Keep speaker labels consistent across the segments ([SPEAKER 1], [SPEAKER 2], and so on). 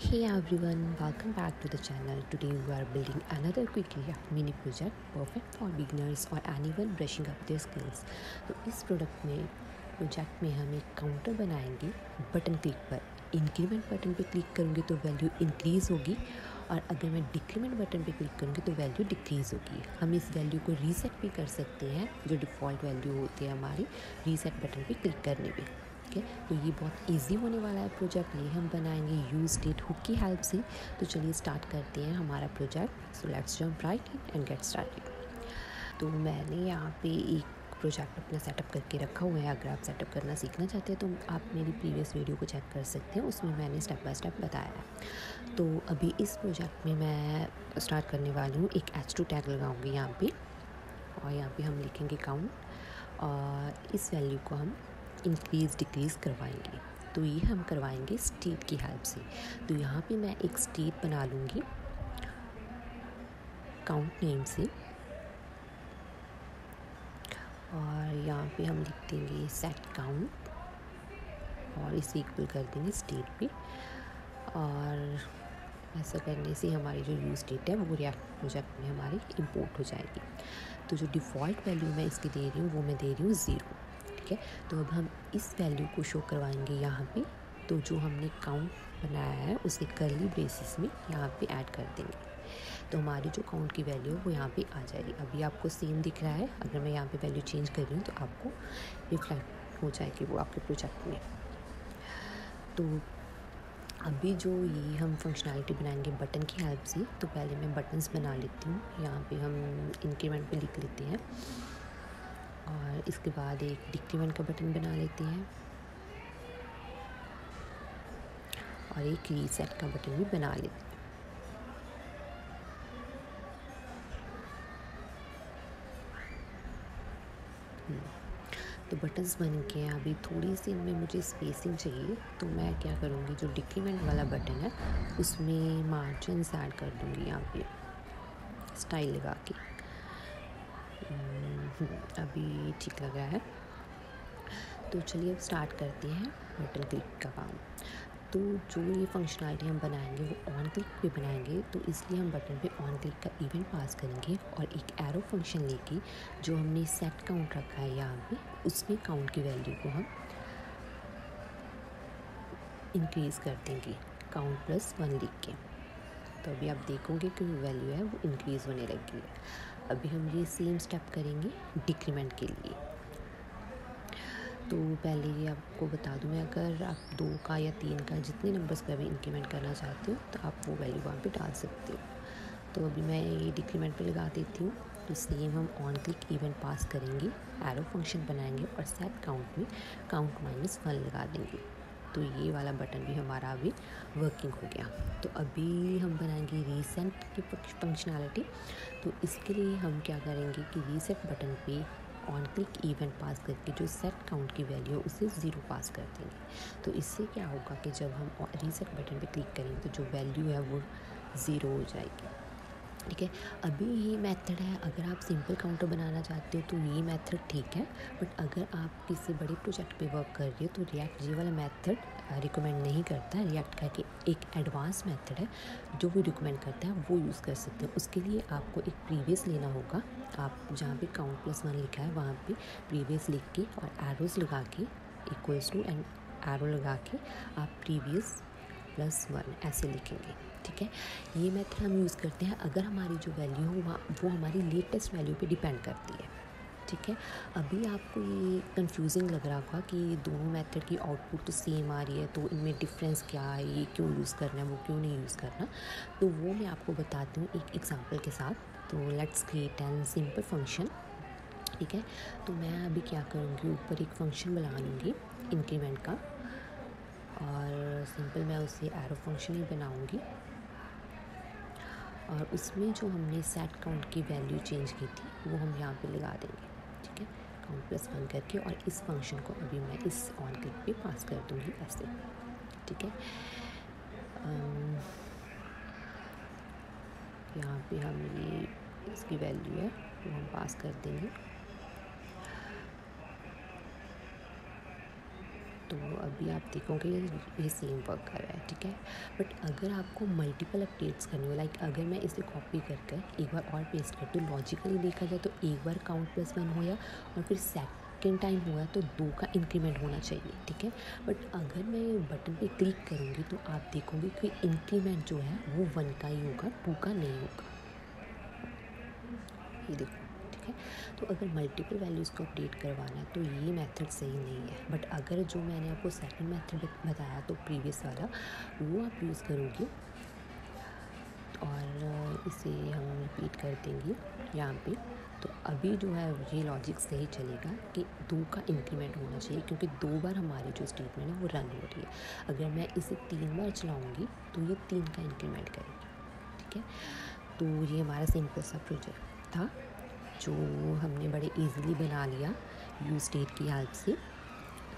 [SPEAKER 1] Hey everyone, welcome back to the channel. Today we are building another quick React mini project perfect for beginners or anyone brushing up their skills. तो इस project में हम एक counter बनाएंगे button click पर। Increment button पे click करूँगी तो वैल्यू इंक्रीज़ होगी और अगर मैं डिक्रीमेंट बटन पे क्लिक करूँगी तो वैल्यू डिक्रीज़ होगी। हम इस वैल्यू को रीसेट भी कर सकते हैं, जो डिफ़ॉल्ट वैल्यू होती है हमारी रीसेट बटन पे क्लिक करने पे। ठीक है, तो ये बहुत इजी होने वाला है प्रोजेक्ट। ये हम बनाएंगे यूज स्टेट हुक की हेल्प से। तो चलिए स्टार्ट करते हैं हमारा project. So let's jump right and get started. तो मैंने यहाँ पे एक प्रोजेक्ट अपना सेटअप करके रखा हुआ है। अगर आप सेटअप करना सीखना चाहते हैं तो आप मेरी प्रीवियस वीडियो को चेक कर सकते हैं, उसमें मैंने स्टेप बाय स्टेप बताया है। तो अभी इस प्रोजेक्ट में मैं स्टार्ट करने वाली हूँ। एक H2 टैग लगाऊंगी यहाँ पे और यहाँ पे हम लिखेंगे काउंट और इस वैल्यू को हम इंक्रीज़ डिक्रीज़ करवाएंगे। तो ये हम करवाएंगे स्टेट की हेल्प से। तो यहाँ पे मैं एक स्टेट बना लूँगी काउंट नेम से और यहाँ पे हम लिख देंगे सेट काउंट और इसे इक्वल कर देंगे स्टेट पे। और ऐसा करने से हमारी जो यूज स्टेट है वो रिएक्ट प्रोजेक्ट में हमारी इंपोर्ट हो जाएगी। तो जो डिफ़ॉल्ट वैल्यू मैं इसकी दे रही हूँ वो मैं दे रही हूँ 0। ठीक है, तो अब हम इस वैल्यू को शो करवाएंगे यहाँ पे। तो जो हमने काउंट बनाया है उसे कर्ली ब्रेसिस में यहाँ पे ऐड कर देंगे। तो हमारी जो काउंट की वैल्यू है वो यहाँ पे आ जाएगी। अभी आपको सेम दिख रहा है। अगर मैं यहाँ पे वैल्यू चेंज कर रही हूँ तो आपको रिफ्लेक्ट हो जाएगी वो आपके प्रोजेक्ट में। तो अभी जो ये हम फंक्शनैलिटी बनाएंगे बटन की हेल्प से, तो पहले मैं बटन्स बना लेती हूँ। यहाँ पे हम इंक्रीमेंट पे लिख लेते हैं और इसके बाद एक डिक्रीमेंट का बटन बना लेते हैं और एक रीसेट का बटन भी बना लेते हैं। तो बटन्स बन के हैं। अभी थोड़ी सी इनमें मुझे स्पेसिंग चाहिए, तो मैं क्या करूँगी, जो डिक्रीमेंट वाला बटन है उसमें मार्जिन्स ऐड कर दूँगी यहाँ पे स्टाइल लगा के। अभी ठीक लग रहा है। तो चलिए अब स्टार्ट करते हैं बटन क्लिक का काम। तो जो ये फंक्शनैलिटी हम बनाएंगे वो ऑन क्लिक पे बनाएंगे, तो इसलिए हम बटन पे ऑन क्लिक का इवेंट पास करेंगे और एक एरो फंक्शन लेके जो हमने सेट काउंट रखा है यहाँ पे उसमें काउंट की वैल्यू को हम इंक्रीज़ कर देंगे काउंट +1 लिख के। तो अभी आप देखोगे कि वैल्यू है वो इंक्रीज़ होने लगी है। अभी हम ये सेम स्टेप करेंगे डिक्रीमेंट के लिए। तो पहले ये आपको बता दूं मैं, अगर आप 2 का या 3 का जितने नंबर्स का भी इंक्रीमेंट करना चाहते हो तो आप वो वैल्यू वहाँ पे डाल सकते हो। तो अभी मैं ये डिक्रीमेंट पे लगा देती हूँ। तो सेम हम ऑन क्लिक इवेंट पास करेंगे, एरो फंक्शन बनाएंगे और सेट काउंट में काउंट -1 लगा देंगे। तो ये वाला बटन भी हमारा अभी वर्किंग हो गया। तो अभी हम बनाएंगे रीसेट की फंक्शनैलिटी। तो इसके लिए हम क्या करेंगे कि रीसेट बटन पे ऑन क्लिक इवेंट पास करके जो सेट काउंट की वैल्यू है उसे 0 पास कर देंगे। तो इससे क्या होगा कि जब हम रीसेट बटन पे क्लिक करेंगे तो जो वैल्यू है वो 0 हो जाएगी। ठीक है, अभी ये मेथड है। अगर आप सिंपल काउंटर बनाना चाहते हो तो ये मेथड ठीक है, बट अगर आप किसी बड़े प्रोजेक्ट पे वर्क कर रहे हो तो रिएक्ट ये वाला मेथड रिकमेंड नहीं करता है। रिएक्ट का कि एक एडवांस मेथड है जो वो रिकमेंड करता है, वो यूज़ कर सकते हैं। उसके लिए आपको एक प्रीवियस लेना होगा। आप जहाँ पे काउंट +1 लिखा है वहाँ पे प्रीवियस लिख के और एरोज़ लगा के इक्वल्स टू एंड एरो लगा के आप प्रीवियस +1 ऐसे लिखेंगे। ठीक है, ये मेथड हम यूज़ करते हैं अगर हमारी जो वैल्यू हो वो हमारी लेटेस्ट वैल्यू पे डिपेंड करती है। ठीक है, अभी आपको ये कंफ्यूजिंग लग रहा होगा कि दोनों मेथड की आउटपुट तो सेम आ रही है, तो इनमें डिफरेंस क्या है, ये क्यों यूज़ करना है वो क्यों नहीं यूज़ करना। तो वो मैं आपको बताती हूँ एक एग्जांपल के साथ। तो let's create an simple function. ठीक है, तो मैं अभी क्या करूँगी, ऊपर एक फंक्शन बना लूँगी इंक्रीमेंट का और सिंपल मैं उसे एरो फंक्शन ही बनाऊँगी और उसमें जो हमने सेट काउंट की वैल्यू चेंज की थी वो हम यहाँ पे लगा देंगे। ठीक है, काउंट +1 करके और इस फंक्शन को अभी मैं इस ऑन क्लिक पे पास कर दूँगी ऐसे। ठीक है, यहाँ पे हम ये इसकी वैल्यू है वो हम पास कर देंगे। तो अभी आप देखोगे ये सेम वर्क कर रहा है, ठीक है। बट अगर आपको मल्टीपल अपडेट्स करनी हो, लाइक अगर मैं इसे कॉपी कर कर एक बार और पेस्ट कर, तो लॉजिकली देखा जाए तो एक बार काउंट+1 हो, या और फिर सेकेंड टाइम हुआ तो 2 का इंक्रीमेंट होना चाहिए, ठीक है। बट अगर मैं बटन पे क्लिक करूँगी तो आप देखोगे कि इंक्रीमेंट जो है वो 1 का ही होगा, 2 का नहीं होगा। ये देखो, ठीक है। तो अगर मल्टीपल वैल्यूज़ को अपडेट करवाना है तो ये मेथड सही नहीं है। बट अगर जो मैंने आपको सेकंड मेथड बताया तो प्रीवियस वाला, वो आप यूज़ करोगे और इसे हम रिपीट कर देंगे यहाँ पे। तो अभी जो है ये लॉजिक सही चलेगा कि 2 का इंक्रीमेंट होना चाहिए, क्योंकि 2 बार हमारी जो स्टेटमेंट है वो रन हो रही है। अगर मैं इसे 3 बार चलाऊँगी तो ये 3 का इंक्रीमेंट करेगी, ठीक है। तो ये हमारा सिंपल सा प्रोजेक्ट था जो हमने बड़े इजीली बना लिया यूज स्टेट की हेल्प से।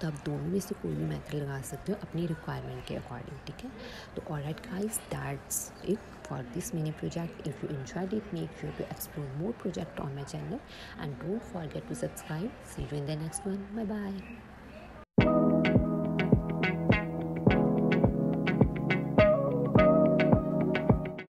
[SPEAKER 1] तो आप दोनों में से कोई भी मेथड लगा सकते हो अपनी रिक्वायरमेंट के अकॉर्डिंग, ठीक है। तो alright guys, that's it for this mini project. If you enjoyed it, make sure to explore more project on my channel and don't forget to subscribe. See you in the next one. Bye bye.